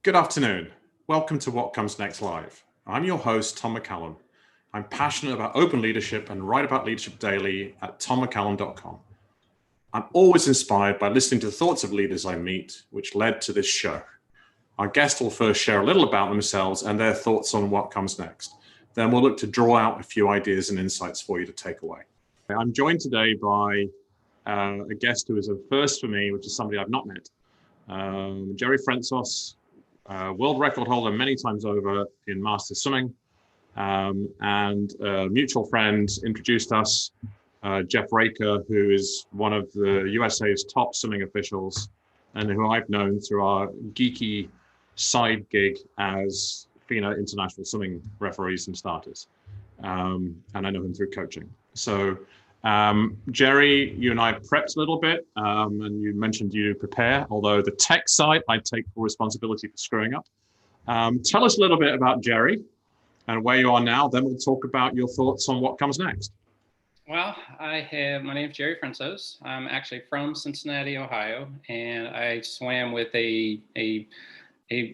Good afternoon. Welcome to What Comes Next Live. I'm your host, Tom McCallum. I'm passionate about open leadership and write about leadership daily at tommccallum.com. I'm always inspired by listening to the thoughts of leaders I meet, which led to this show. Our guests will first share a little about themselves and their thoughts on what comes next. Then we'll look to draw out a few ideas and insights for you to take away. I'm joined today by a guest who is a first for me, which is somebody I've not met. Jerry Frentsos, world record holder many times over in Masters Swimming, and a mutual friend introduced us, Jeff Raker, who is one of the USA's top swimming officials and who I've known through our geeky side gig as FINA international swimming referees and starters. And I know him through coaching. So Jerry, you and I prepped a little bit, and you mentioned you prepare, although the tech side, I take full responsibility for screwing up. Tell us a little bit about Jerry and where you are now, then we'll talk about your thoughts on what comes next. Well, my name is Jerry Frentsos. I'm actually from Cincinnati, Ohio, and I swam with a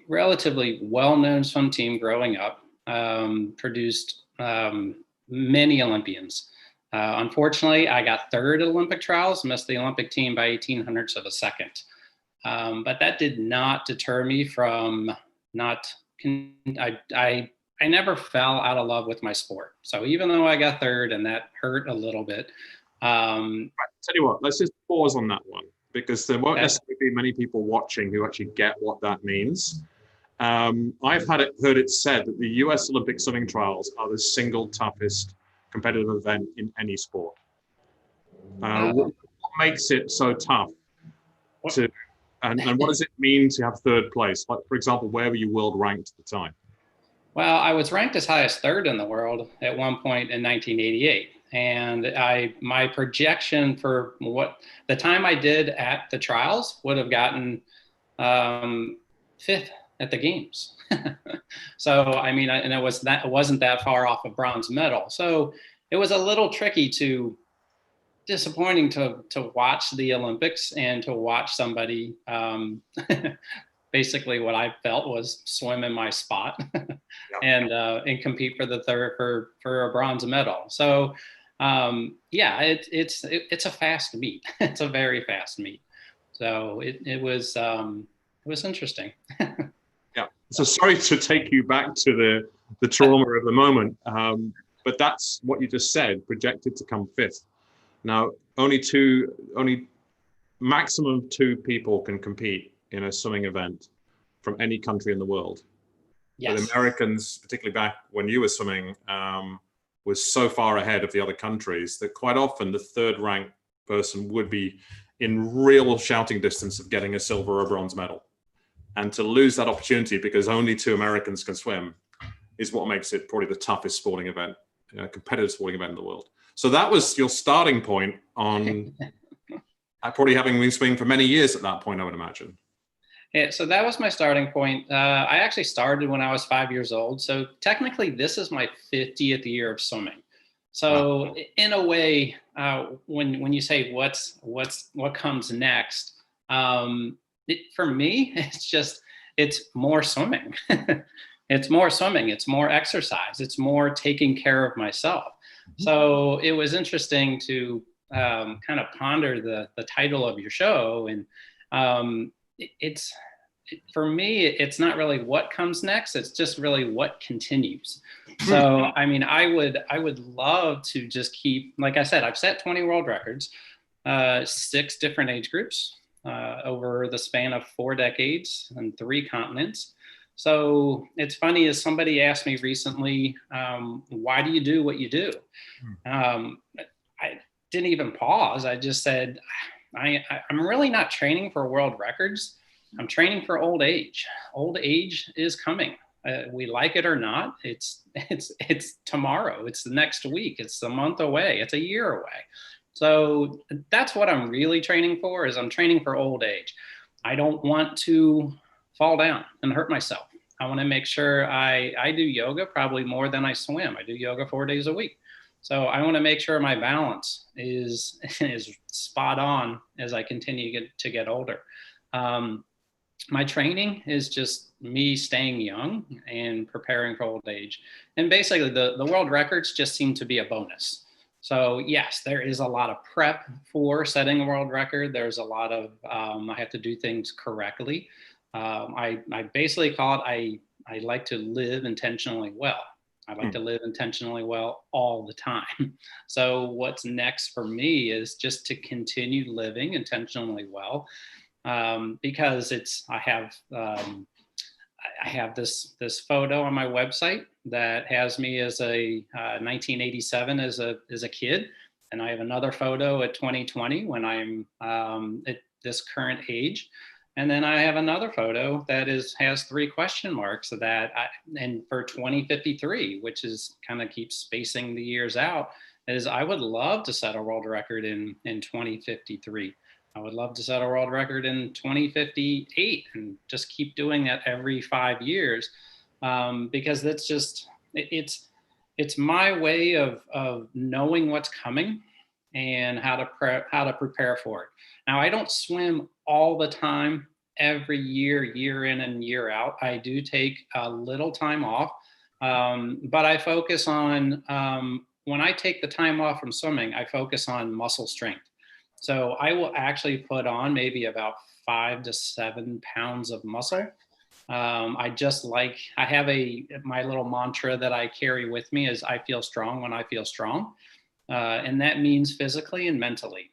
relatively well-known swim team growing up, produced many Olympians. Unfortunately, I got third at Olympic trials, missed the Olympic team by 1800ths of a second. But that did not deter me from I never fell out of love with my sport. So even though I got third and that hurt a little bit. Right, tell you what, let's just pause on that one, because there won't necessarily be many people watching who actually get what that means. I've heard it said that the US Olympic swimming trials are the single toughest competitive event in any sport. What makes it so tough and what does it mean to have third place? Like, for example, where were you world ranked at the time? Well, I was ranked as high as third in the world at one point in 1988. And my projection for what the time I did at the trials would have gotten fifth at the games. So, I mean, and it wasn't that far off a bronze medal. So it was a little disappointing to watch the Olympics and to watch somebody, basically what I felt was swim in my spot and compete for the third for a bronze medal. So it's a fast meet. It's a very fast meet. So it was interesting. Yeah. So sorry to take you back to the trauma of the moment, but that's what you just said, projected to come fifth. Now, only maximum two people can compete in a swimming event from any country in the world. Yes. But the Americans, particularly back when you were swimming, was so far ahead of the other countries that quite often the third ranked person would be in real shouting distance of getting a silver or bronze medal. And to lose that opportunity because only two Americans can swim is what makes it probably the toughest sporting event, competitive sporting event in the world. So that was your starting point on probably having been swimming for many years at that point, I would imagine. Yeah, so that was my starting point. I actually started when I was 5 years old. So technically this is my 50th year of swimming. So wow. In a way, when you say what comes next, for me, it's more swimming. It's more swimming. It's more exercise. It's more taking care of myself. So it was interesting to kind of ponder the title of your show. And for me, it's not really what comes next. It's just really what continues. So, I mean, I would love to just keep, like I said, I've set 20 world records, 6 different age groups over the span of 4 decades and 3 continents. So it's funny, as somebody asked me recently, why do you do what you do? I didn't even pause. I just said, I'm really not training for world records. I'm training for old age. Old age is coming. We like it or not. It's tomorrow. It's the next week. It's a month away. It's a year away. So that's what I'm really training for. Is I'm training for old age. I don't want to fall down and hurt myself. I want to make sure I do yoga probably more than I swim. I do yoga 4 days a week. So I want to make sure my balance is spot on as I continue to get older. My training is just me staying young and preparing for old age. And basically the world records just seem to be a bonus. So yes, there is a lot of prep for setting a world record. There's a lot of, I have to do things correctly. I basically call it, I like to live intentionally well. I like to live intentionally well all the time. So what's next for me is just to continue living intentionally well, because I have this photo on my website that has me as a 1987 as a kid, and I have another photo at 2020 when I'm at this current age, and then I have another photo that has 3 question marks and for 2053, which is kind of keeps spacing the years out, is I would love to set a world record in 2053. I would love to set a world record in 2058 and just keep doing that every 5 years, because that's just, it's my way of knowing what's coming and how to prepare for it. Now, I don't swim all the time, every year, year in and year out. I do take a little time off, but I focus on, when I take the time off from swimming, I focus on muscle strength. So I will actually put on maybe about 5 to 7 pounds of muscle. I have my little mantra that I carry with me is I feel strong when I feel strong. And that means physically and mentally.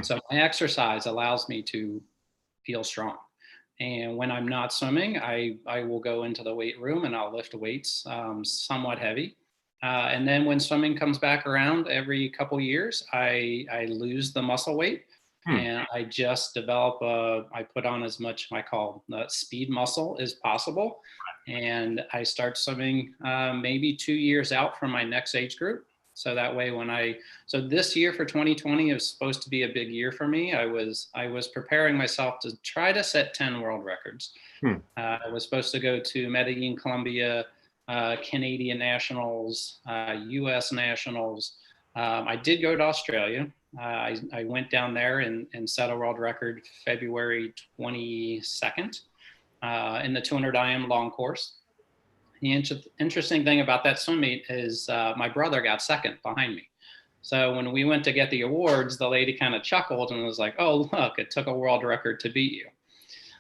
So my exercise allows me to feel strong. And when I'm not swimming, I will go into the weight room and I'll lift weights, somewhat heavy. And then when swimming comes back around every couple years, I lose the muscle weight and I just I put on as much I call speed muscle as possible. And I start swimming maybe 2 years out from my next age group. So that way so this year for 2020 is supposed to be a big year for me. I was preparing myself to try to set 10 world records. I was supposed to go to Medellin, Colombia, Canadian Nationals, US Nationals. I did go to Australia. I went down there and set a world record February 22nd in the 200 IM long course. The interesting thing about that swim meet is my brother got second behind me. So when we went to get the awards, the lady kind of chuckled and was like, "Oh, look, it took a world record to beat you."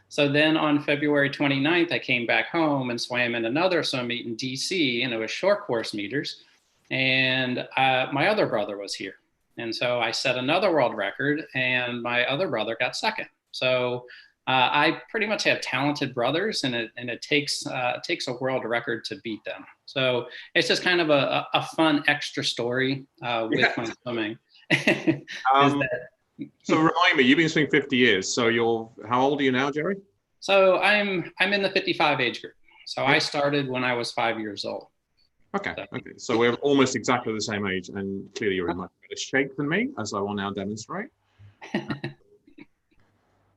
So then on February 29th, I came back home and swam in another swim meet in DC, and it was short course meters. And my other brother was here. And so I set another world record and my other brother got second. So I pretty much have talented brothers, and it takes a world record to beat them. So it's just kind of a fun extra story with my swimming. So remind me, you've been swimming 50 years. So how old are you now, Jerry? So I'm in the 55 age group. So I started when I was 5 years old. Okay. So we're almost exactly the same age, and clearly you're in much better shape than me, as I will now demonstrate.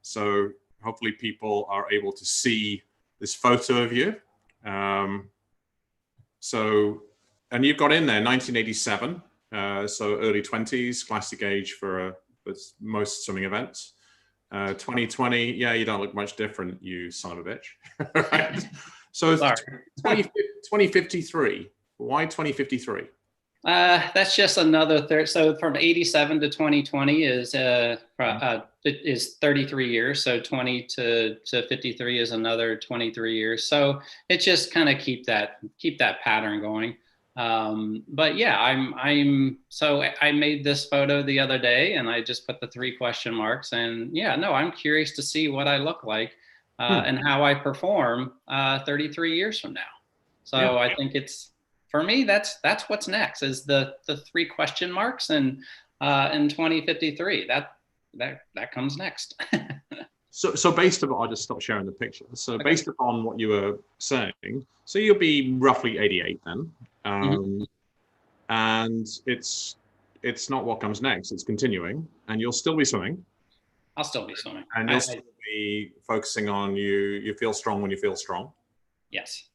So hopefully people are able to see this photo of you. And you've got in there 1987, so early 20s, classic age for most swimming events. 2020, yeah, you don't look much different, you son of a bitch. Right? So 2053. Why 2053? That's just another third. So from 87 to 2020 is 33 years. So 20 to 53 is another 23 years. So it's just kind of keep that pattern going. But yeah, so I made this photo the other day and I just put the 3 question marks, and yeah, no, I'm curious to see what I look like and how I perform 33 years from now. So I think for me, that's what's next is the 3 question marks, and in 2053, that comes next. So based on, I'll just stop sharing the picture. So okay. Based upon what you were saying, so you'll be roughly 88 then. And it's not what comes next, it's continuing, and you'll still be swimming. I'll still be swimming. And you'll still be focusing on you feel strong when you feel strong. Yes.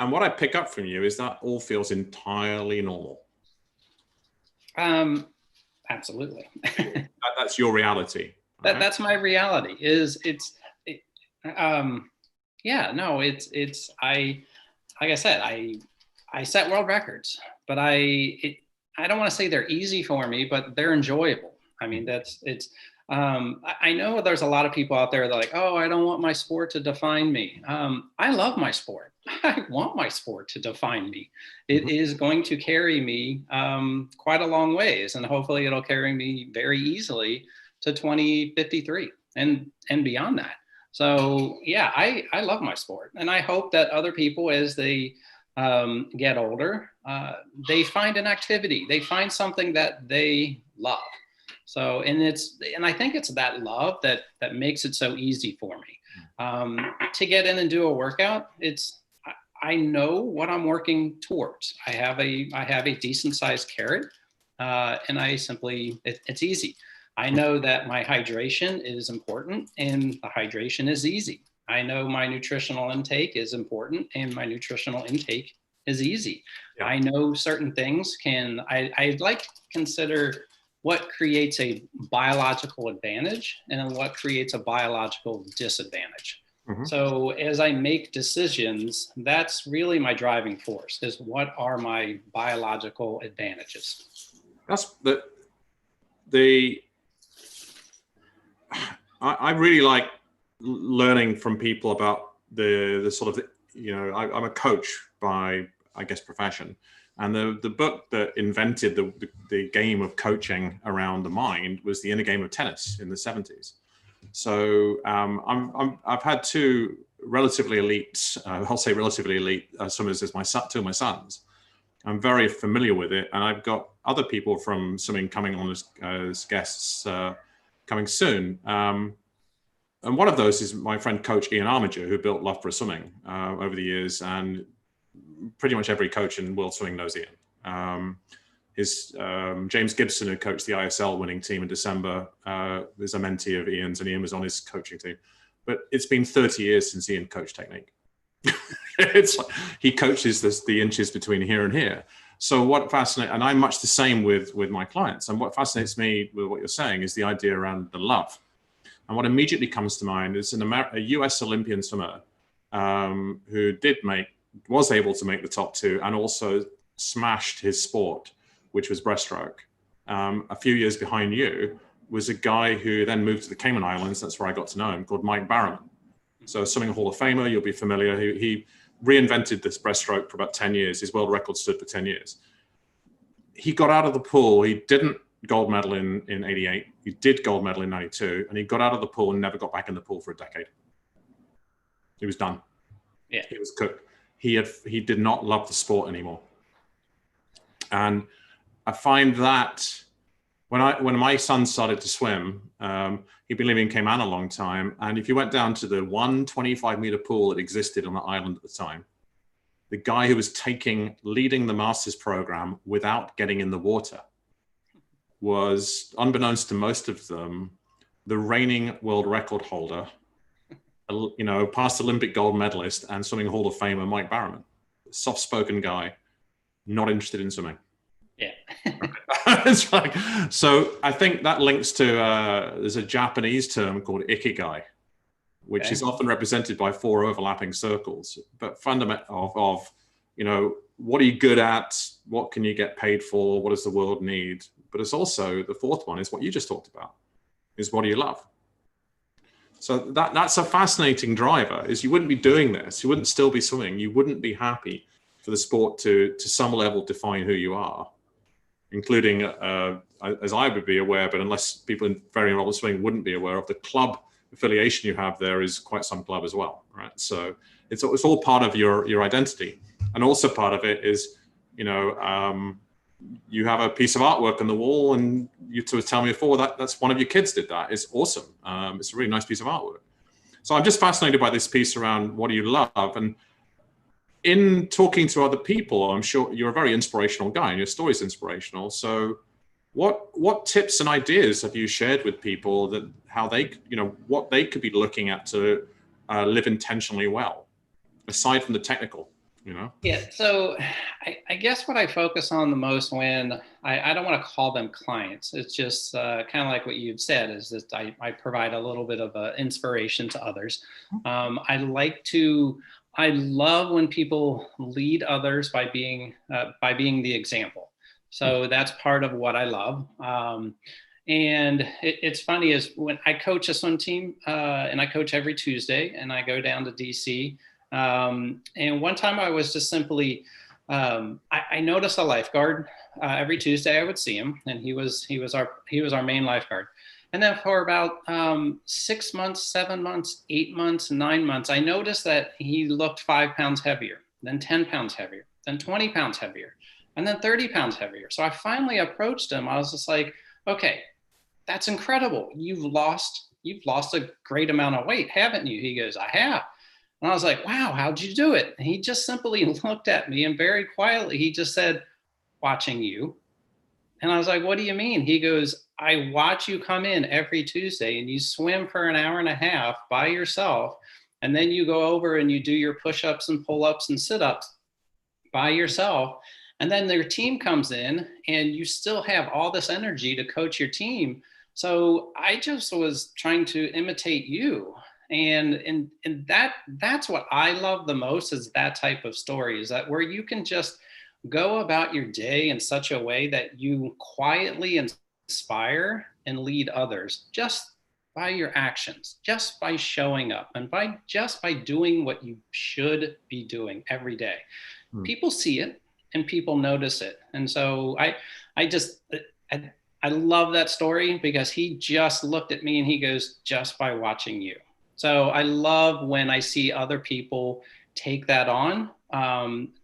And what I pick up from you is that all feels entirely normal. Absolutely. That's your reality. That's my reality. Like I said, I set world records, but I don't want to say they're easy for me, but they're enjoyable. I mean, I know there's a lot of people out there that are like, oh, I don't want my sport to define me. I love my sport. I want my sport to define me. It is going to carry me quite a long ways, and hopefully it'll carry me very easily to 2053 and beyond that. So yeah, I love my sport, and I hope that other people, as they get older, they find an activity, they find something that they love. So, and I think it's that love that makes it so easy for me to get in and do a workout. I know what I'm working towards. I have a decent sized carrot, and it's easy. I know that my hydration is important, and the hydration is easy. I know my nutritional intake is important, and my nutritional intake is easy. Yeah. I know certain things I'd like to consider what creates a biological advantage and what creates a biological disadvantage. Mm-hmm. So as I make decisions, that's really my driving force, is what are my biological advantages? That's I really like learning from people about the sort of, I'm a coach by, I guess, profession. And the book that invented the game of coaching around the mind was The Inner Game of Tennis in the 70s. So I've had two relatively elite, I'll say relatively elite swimmers as two of my sons. I'm very familiar with it, and I've got other people from swimming coming on as guests coming soon. And one of those is my friend, Coach Ian Armiger, who built Loughborough Swimming over the years, and pretty much every coach in world swimming knows Ian. James Gibson, who coached the ISL winning team in December, is a mentee of Ian's, and Ian was on his coaching team. But it's been 30 years since Ian coached technique. It's like he coaches the inches between here and here. So what fascinates, and I'm much the same with my clients. And what fascinates me with what you're saying is the idea around the love. And what immediately comes to mind is a US Olympian swimmer who was able to make the top two and also smashed his sport, which was breaststroke. A few years behind you was a guy who then moved to the Cayman Islands. That's where I got to know him, called Mike Barron. So swimming Hall of Famer, you'll be familiar. He reinvented this breaststroke for about 10 years. His world record stood for 10 years. He got out of the pool. He didn't gold medal in 88. He did gold medal in 92. And he got out of the pool and never got back in the pool for a decade. He was done. Yeah. He was cooked. He did not love the sport anymore. And I find that when my son started to swim, he'd been living in Cayman a long time. And if you went down to the 125-meter pool that existed on the island at the time, the guy who was leading the master's program without getting in the water was, unbeknownst to most of them, the reigning world record holder, past Olympic gold medalist and swimming Hall of Famer Mike Barron, soft-spoken guy, not interested in swimming. Yeah. It's like, so I think that links to there's a Japanese term called Ikigai, which is often represented by 4 overlapping circles, but fundamental of what are you good at, what can you get paid for, what does the world need, but it's also the 4th one is what you just talked about, is what do you love. So that's a fascinating driver. Is you wouldn't be doing this, you wouldn't still be swimming, you wouldn't be happy for the sport to some level define who you are, including, as I would be aware, but unless people very involved in swimming wouldn't be aware of, the club affiliation you have there is quite some club as well, right? So it's all part of your identity. And also part of it is, you have a piece of artwork on the wall and you tell me before that's one of your kids did that. It's awesome. It's a really nice piece of artwork. So I'm just fascinated by this piece around what do you love? And in talking to other people, I'm sure you're a very inspirational guy and your story's inspirational. So what tips and ideas have you shared with people that how they, what they could be looking at to live intentionally well, aside from the technical, you know? Yeah, so I guess what I focus on the most when I don't want to call them clients. It's just kind of like what you've said is that I provide a little bit of inspiration to others. I love when people lead others by being the example. So that's part of what I love. And it's funny is when I coach a swim team and I coach every Tuesday and I go down to DC. And one time I was just simply, I noticed a lifeguard every Tuesday. I would see him, and he was our main lifeguard. And then for about 6 months, 7 months, 8 months, 9 months, I noticed that he looked 5 pounds heavier, then 10 pounds heavier, then 20 pounds heavier, and then 30 pounds heavier. So I finally approached him. I was just like, okay, that's incredible. You've lost a great amount of weight, haven't you? He goes, I have. And I was like, wow, how'd you do it? And he just simply looked at me and very quietly, he just said, watching you. And I was like, what do you mean? He goes, I watch you come in every Tuesday and you swim for an hour and a half by yourself. And then you go over and you do your push-ups and pull-ups and sit-ups by yourself. And then their team comes in and you still have all this energy to coach your team. So I just was trying to imitate you. And that's what I love the most is that type of story, is that where you can just go about your day in such a way that you quietly inspire and lead others just by your actions, just by showing up and by doing what you should be doing every day. People see it and people notice it. And so I love that story because he just looked at me and he goes, just by watching you. So I love when I see other people take that on,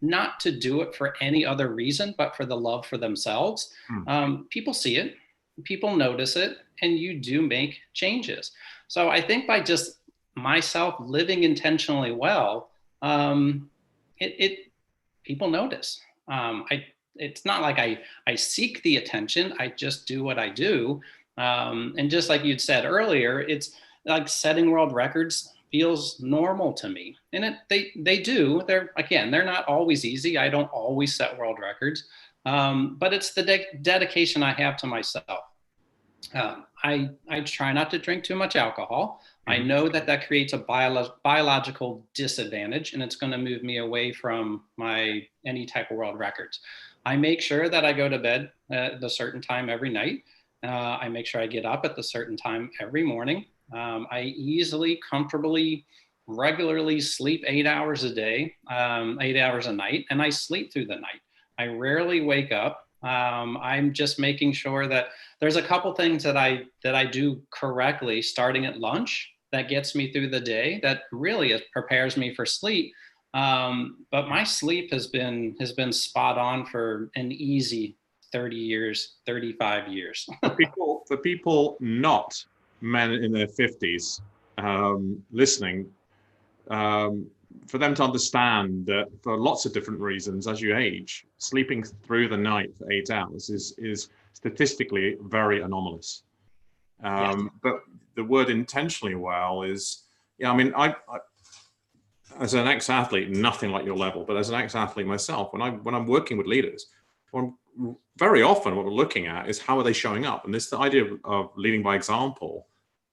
not to do it for any other reason, but for the love for themselves. People see it, people notice it, and you do make changes. So I think by just myself living intentionally well, people notice. It's not like I seek the attention. I just do what I do. And just like you'd said earlier, it's like setting world records feels normal to me. And they do. They're not always easy. I don't always set world records. But it's the dedication I have to myself. I try not to drink too much alcohol. I know that creates a biological disadvantage, and it's going to move me away from any type of world records. I make sure that I go to bed at a certain time every night. I make sure I get up at the certain time every morning. I easily, comfortably, regularly sleep 8 hours a day, 8 hours a night, and I sleep through the night. I rarely wake up. I'm just making sure that there's a couple things that I do correctly starting at lunch that gets me through the day, that really prepares me for sleep. But my sleep has been spot on for an easy 30 years, 35 years. For people not men in their 50s listening, for them to understand that for lots of different reasons, as you age, sleeping through the night for 8 hours is statistically very anomalous. Yes. But the word intentionally well is, I as an ex-athlete, nothing like your level, but as an ex-athlete myself, when I'm working with leaders, very often what we're looking at is how are they showing up? And the idea of leading by example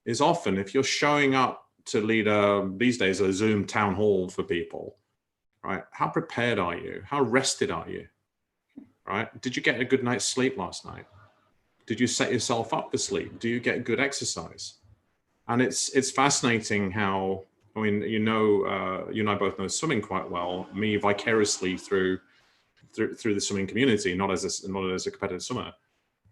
is often if you're showing up to lead these days a Zoom town hall for people, right? How prepared are you? How rested are you? Right? Did you get a good night's sleep last night? Did you set yourself up for sleep? Do you get good exercise? And it's fascinating how, you and I both know swimming quite well, me vicariously through the swimming community, not as a competitive swimmer.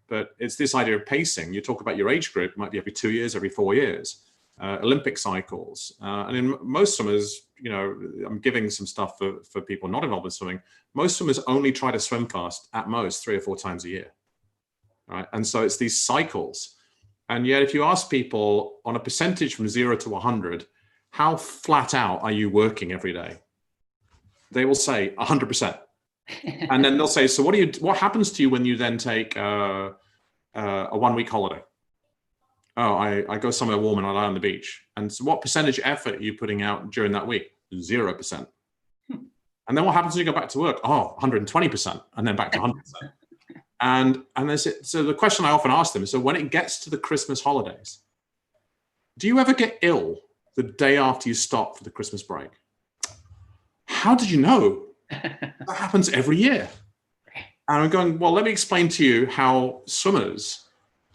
But it's this idea of pacing. You talk about your age group, it might be every 2 years, every 4 years, Olympic cycles. And in most swimmers, I'm giving some stuff for people not involved in swimming. Most swimmers only try to swim fast at most 3 or 4 times a year. Right? And so it's these cycles. And yet if you ask people on a percentage from 0 to 100, how flat out are you working every day? They will say 100%. And then they'll say, so what happens to you when you then take a 1 week holiday? Oh, I go somewhere warm and I lie on the beach. And so what percentage effort are you putting out during that week? 0%. And then what happens when you go back to work? Oh, 120%, and then back to 100%. And so the question I often ask them is, so when it gets to the Christmas holidays, do you ever get ill the day after you stop for the Christmas break? How did you know? That happens every year. And I'm going, well, let me explain to you how swimmers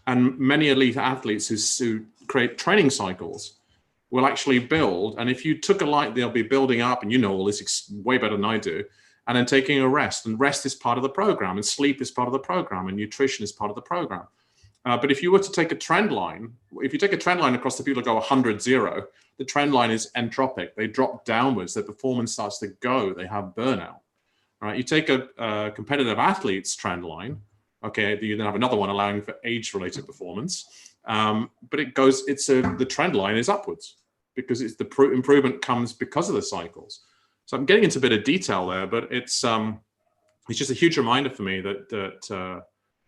and many elite athletes who create training cycles will actually build. And if you took a light, they'll be building up, and you know all this way better than I do, and then taking a rest. And rest is part of the program, and sleep is part of the program, and nutrition is part of the program. But if you were to take a trend line, if you take a trend line across the people who go 100-0, the trend line is entropic. They drop downwards. Their performance starts to go. They have burnout. All right. You take a competitive athlete's trend line. Okay, you then have another one allowing for age-related performance, but the trend line is upwards because it's the improvement comes because of the cycles. So I'm getting into a bit of detail there, but it's just a huge reminder for me that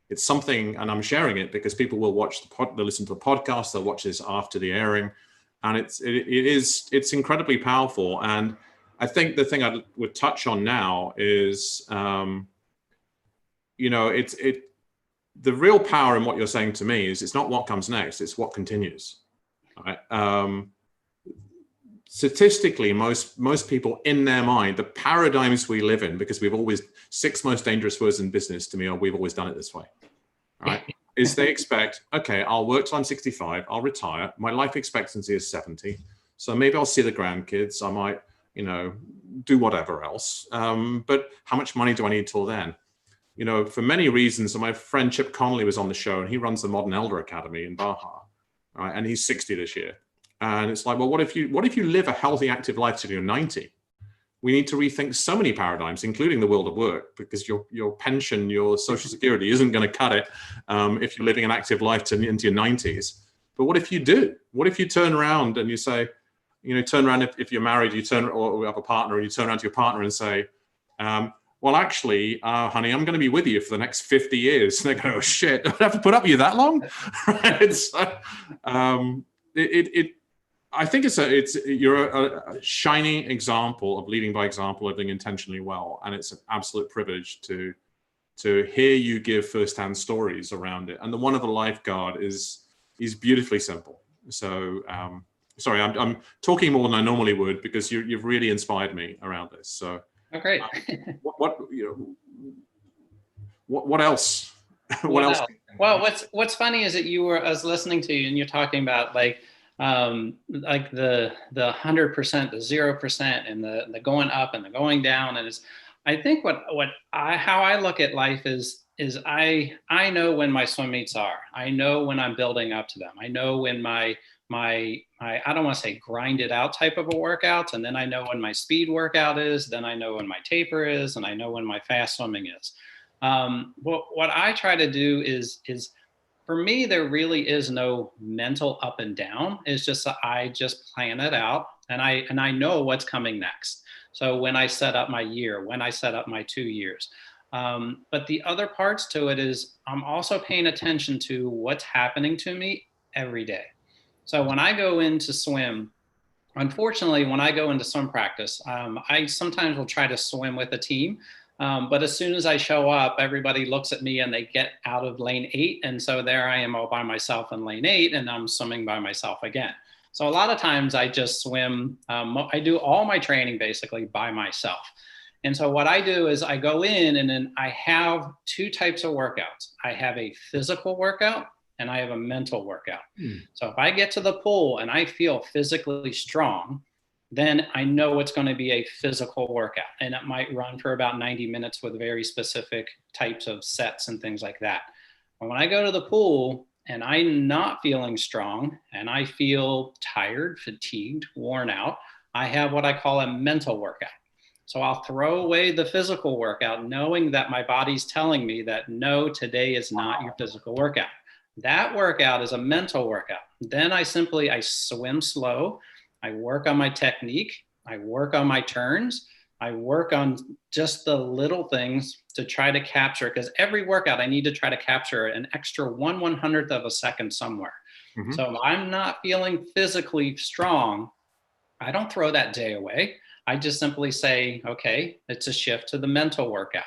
it's something, and I'm sharing it because people will watch they'll listen to the podcast, they'll watch this after the airing, and it's incredibly powerful. And I think the thing I would touch on now is, the real power in what you're saying to me is it's not what comes next, it's what continues. Right? Statistically, most people in their mind, the paradigms we live in, because we've always, 6 most dangerous words in business to me are we've always done it this way, right? Is they expect, okay, I'll work till I'm 65, I'll retire, my life expectancy is 70, so maybe I'll see the grandkids, I might, do whatever else, but how much money do I need till then? For many reasons, and my friend Chip Connolly was on the show, and he runs the Modern Elder Academy in Baja, right? And he's 60 this year. And it's like, well, what if you live a healthy, active life till you're 90? We need to rethink so many paradigms, including the world of work, because your pension, your Social Security isn't going to cut it if you're living an active life into your 90s. But what if you do? What if you turn around and you say, turn around if you're married, or have a partner, and you turn around to your partner and say, well, actually, honey, I'm going to be with you for the next 50 years. And they go, oh, shit, do I have to put up with you that long? Right? So, I think you're a shining example of leading by example, living intentionally well. And it's an absolute privilege to hear you give firsthand stories around it. And the one of the lifeguard is beautifully simple. So, sorry, I'm talking more than I normally would because you've really inspired me around this. So, oh, great. What else? What else? Well, what's funny is that I was listening to you and you're talking about like the 100%, the 0%, and the going up and the going down. And I think how I look at life is I know when my swim meets are. I know when I'm building up to them. I know when my I don't want to say grind it out type of a workout, and then I know when my speed workout is, then I know when my taper is, and I know when my fast swimming is. What I try to do is for me, there really is no mental up and down. It's just that I just plan it out, and I know what's coming next. So when I set up my year, when I set up my 2 years, but the other parts to it is I'm also paying attention to what's happening to me every day. So when I go in to swim, unfortunately, when I go into swim practice, I sometimes will try to swim with a team. But as soon as I show up, everybody looks at me and they get out of lane 8. And so there I am all by myself in lane 8, and I'm swimming by myself again. So a lot of times I just swim. I do all my training basically by myself. And so what I do is I go in and then I have 2 types of workouts. I have a physical workout and I have a mental workout. So if I get to the pool and I feel physically strong, then I know it's going to be a physical workout, and it might run for about 90 minutes with very specific types of sets and things like that. But when I go to the pool and I'm not feeling strong and I feel tired, fatigued, worn out, I have what I call a mental workout. So I'll throw away the physical workout, knowing that my body's telling me that no, today is not your physical workout. That workout is a mental workout. Then I swim slow. I work on my technique. I work on my turns. I work on just the little things to try to capture, because every workout I need to try to capture an extra 1/100th of a second somewhere. Mm-hmm. So if I'm not feeling physically strong, I don't throw that day away. I just simply say, okay, it's a shift to the mental workout.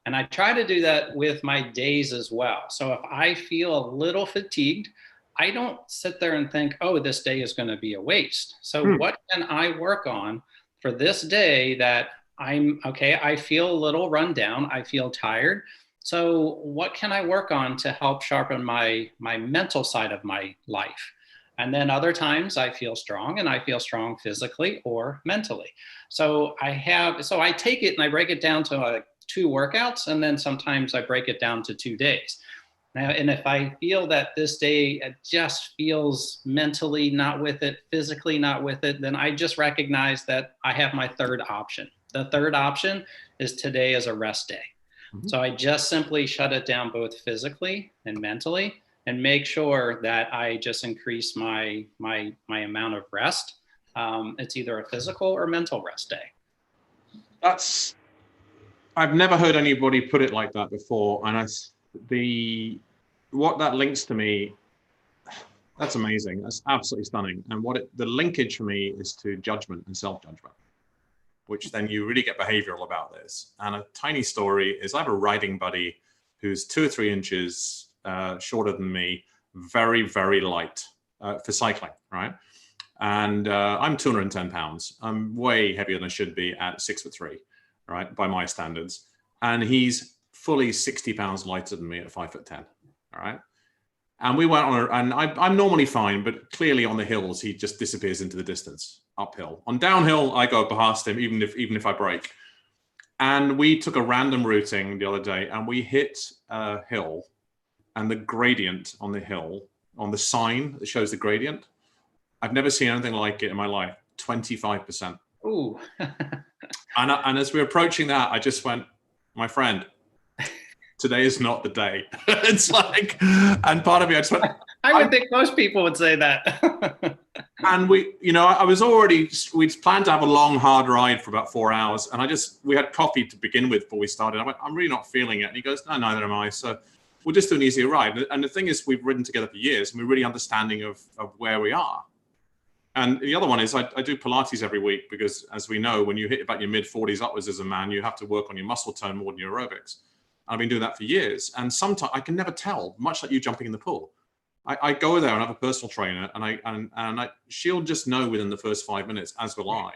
And I try to do that with my days as well. So if I feel a little fatigued, I don't sit there and think, oh, this day is going to be a waste. So what can I work on for this day that I'm okay? I feel a little run down. I feel tired. So what can I work on to help sharpen my mental side of my life? And then other times I feel strong, and I feel strong physically or mentally. So I take it and I break it down to 2 workouts, and then sometimes I break it down to 2 days. Now, and if I feel that this day just feels mentally not with it, physically not with it, then I just recognize that I have my third option. The third option is today is a rest day. So I just simply shut it down both physically and mentally, and make sure that I just increase my amount of rest. It's either a physical or mental rest day. I've never heard anybody put it like that before, and what that links to me, that's amazing. That's absolutely stunning. And the linkage for me is to judgment and self-judgment, which then you really get behavioral about this. And a tiny story is I have a riding buddy who's 2 or 3 inches shorter than me, very, very light for cycling, right? And I'm 210 pounds. I'm way heavier than I should be at 6'3", right, by my standards. And he's fully 60 pounds lighter than me at 5'10", all right? And we went on, and I'm normally fine, but clearly on the hills, he just disappears into the distance, uphill. On downhill, I go past him, even if I brake. And we took a random routing the other day, and we hit a hill, and the gradient on the hill, on the sign that shows the gradient, I've never seen anything like it in my life, 25%. Ooh. And as we're approaching that, I just went, my friend, today is not the day. It's like, and part of me, I just went, I would think most people would say that. And we'd planned to have a long, hard ride for about 4 hours. And we had coffee to begin with before we started. I went, I'm really not feeling it. And he goes, no, neither am I. So we'll just do an easier ride. And the thing is, we've ridden together for years, and we're really understanding of where we are. And the other one is I do Pilates every week, because as we know, when you hit about your mid-40s upwards as a man, you have to work on your muscle tone more than your aerobics. I've been doing that for years. And sometimes I can never tell, much like you jumping in the pool. I go there and have a personal trainer, and she'll just know within the first 5 minutes, as will I,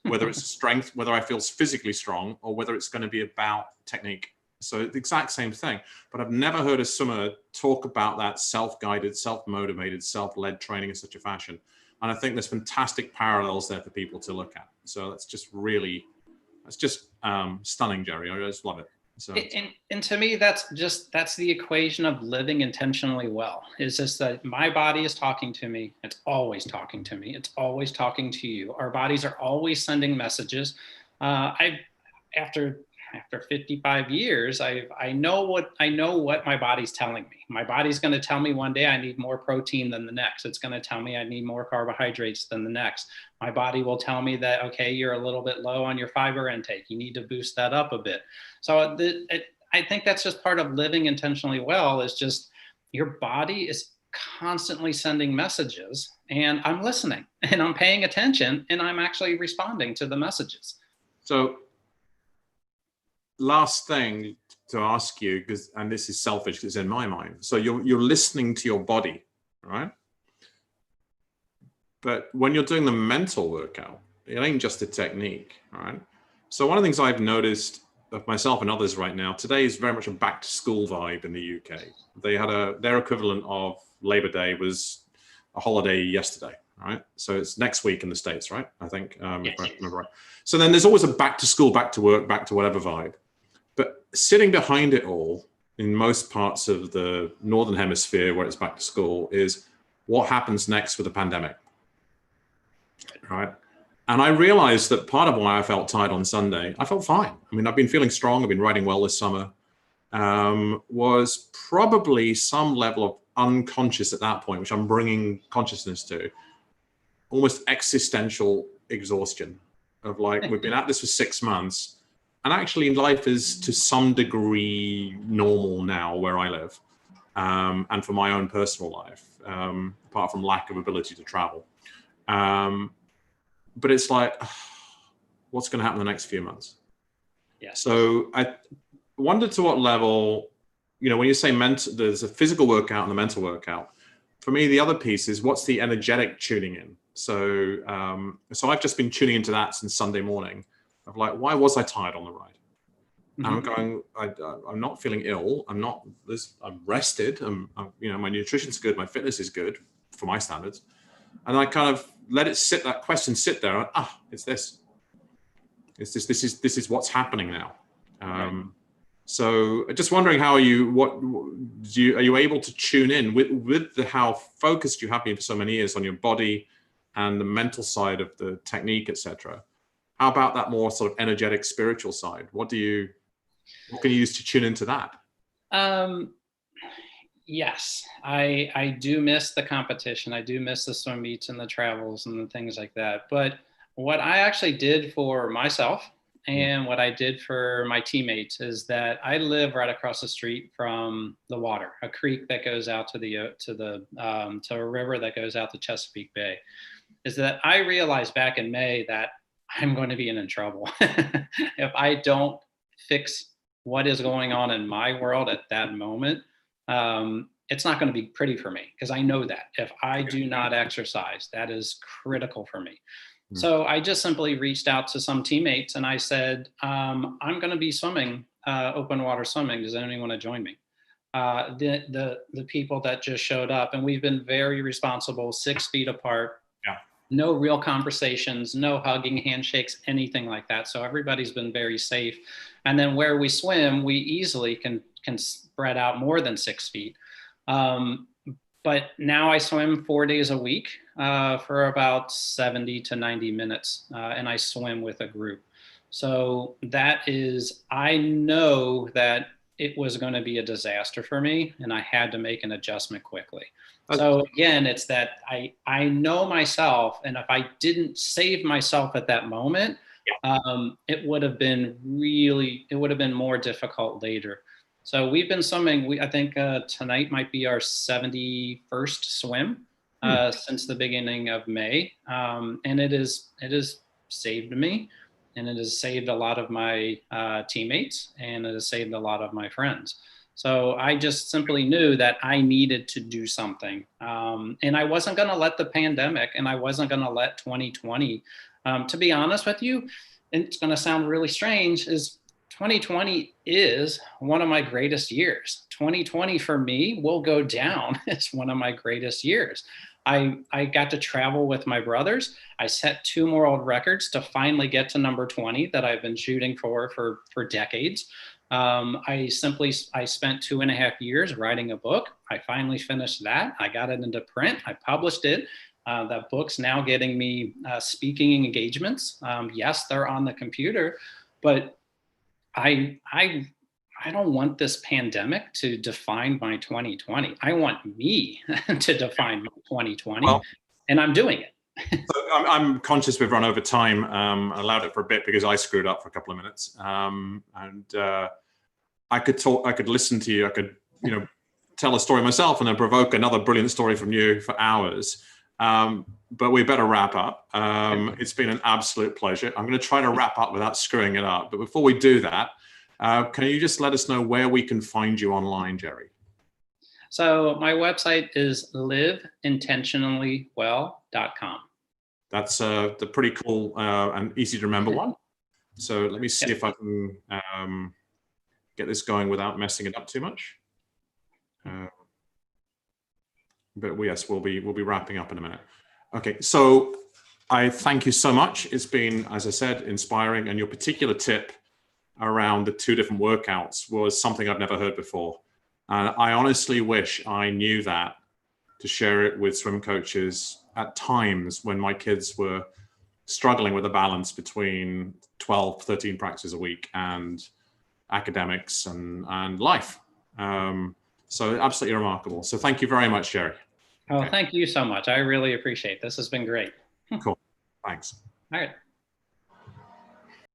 whether it's strength, whether I feel physically strong, or whether it's going to be about technique. So the exact same thing. But I've never heard a swimmer talk about that self-guided, self-motivated, self-led training in such a fashion. And I think there's fantastic parallels there for people to look at. So that's just stunning, Jerry. I just love it. So, and to me, that's the equation of living intentionally well. It's just that my body is talking to me. It's always talking to me. It's always talking to you. Our bodies are always sending messages. After 55 years, I know what my body's telling me. My body's going to tell me one day I need more protein than the next. It's going to tell me I need more carbohydrates than the next. My body will tell me that, okay, you're a little bit low on your fiber intake. You need to boost that up a bit. So I think that's just part of living intentionally well, is just your body is constantly sending messages, and I'm listening and I'm paying attention, and I'm actually responding to the messages. So last thing to ask you, and this is selfish because it's in my mind. So you're listening to your body, right? But when you're doing the mental workout, it ain't just a technique, right? So one of the things I've noticed of myself and others right now, today is very much a back to school vibe in the UK. They had their equivalent of Labor Day was a holiday yesterday, right? So it's next week in the States, right? I think, yes. If I remember right. So then there's always a back to school, back to work, back to whatever vibe. But sitting behind it all in most parts of the Northern Hemisphere where it's back to school is what happens next with the pandemic, right? And I realized that part of why I felt tired on Sunday, I felt fine. I mean, I've been feeling strong. I've been riding well this summer, was probably some level of unconscious at that point, which I'm bringing consciousness to, almost existential exhaustion of like, we've been at this for 6 months. And actually life is to some degree normal now where I live, and for my own personal life, apart from lack of ability to travel. but it's like, what's going to happen in the next few months? Yeah. So I wonder to what level, when you say there's a physical workout and a mental workout. For me, the other piece is what's the energetic tuning in. So, so I've just been tuning into that since Sunday morning of like, why was I tired on the ride? And I'm going, I'm not feeling ill. I'm rested. My nutrition's good. My fitness is good for my standards. And I kind of let it that question sit there. And, it's this. It's this. This is what's happening now. Right. So just wondering, how are you? Are you able to tune in with how focused you have been for so many years on your body and the mental side of the technique, etc.? How about that more sort of energetic, spiritual side? What can you use to tune into that? Yes, I do miss the competition. I do miss the swim meets and the travels and the things like that. But what I actually did for myself and what I did for my teammates is that I live right across the street from the water, a creek that goes out to a river that goes out to Chesapeake Bay. Is that I realized back in May that I'm going to be in trouble if I don't fix what is going on in my world at that moment. It's not going to be pretty for me, because I know that if I do not exercise, that is critical for me. So I just simply reached out to some teammates and I said, I'm going to be swimming, open water swimming. Does anyone want to join me? The people that just showed up, and we've been very responsible, 6 feet apart. Yeah. No real conversations, no hugging, handshakes, anything like that. So everybody's been very safe. And then where we swim, we easily can spread out more than 6 feet. But now I swim 4 days a week for about 70 to 90 minutes, and I swim with a group. So I know that it was going to be a disaster for me, and I had to make an adjustment quickly. So again, it's that I know myself, and if I didn't save myself at that moment, it would have been more difficult later. So we've been swimming. I think tonight might be our 71st swim since the beginning of May, and it has saved me, and it has saved a lot of my teammates, and it has saved a lot of my friends. So I just simply knew that I needed to do something, and I wasn't going to let the pandemic, and I wasn't going to let 2020. To be honest with you, and it's going to sound really strange, is 2020 is one of my greatest years. 2020 for me will go down as one of my greatest years. I got to travel with my brothers. I set 2 more world records to finally get to number 20 that I've been shooting for decades. I spent 2.5 years writing a book. I finally finished that. I got it into print. I published it. That book's now getting me speaking engagements. Yes, they're on the computer, but I don't want this pandemic to define my 2020. I want me to define my 2020, and I'm doing it. So I'm conscious we've run over time. I allowed it for a bit because I screwed up for a couple of minutes. I could talk, I could listen to you, I could, tell a story myself and then provoke another brilliant story from you for hours. But we better wrap up. It's been an absolute pleasure. I'm going to try to wrap up without screwing it up. But before we do that, can you just let us know where we can find you online, Jerry? So my website is liveintentionallywell.com. That's the pretty cool and easy to remember one. So let me see if I can get this going without messing it up too much. But yes, we'll be wrapping up in a minute. Okay, so I thank you so much. It's been, as I said, inspiring, and your particular tip around the 2 different workouts was something I've never heard before. And I honestly wish I knew that to share it with swim coaches at times when my kids were struggling with a balance between 12, 13 practices a week and academics and life. So absolutely remarkable. So thank you very much, Jerry. Oh, Thank you so much. I really appreciate it. This has been great. Cool. Thanks. All right.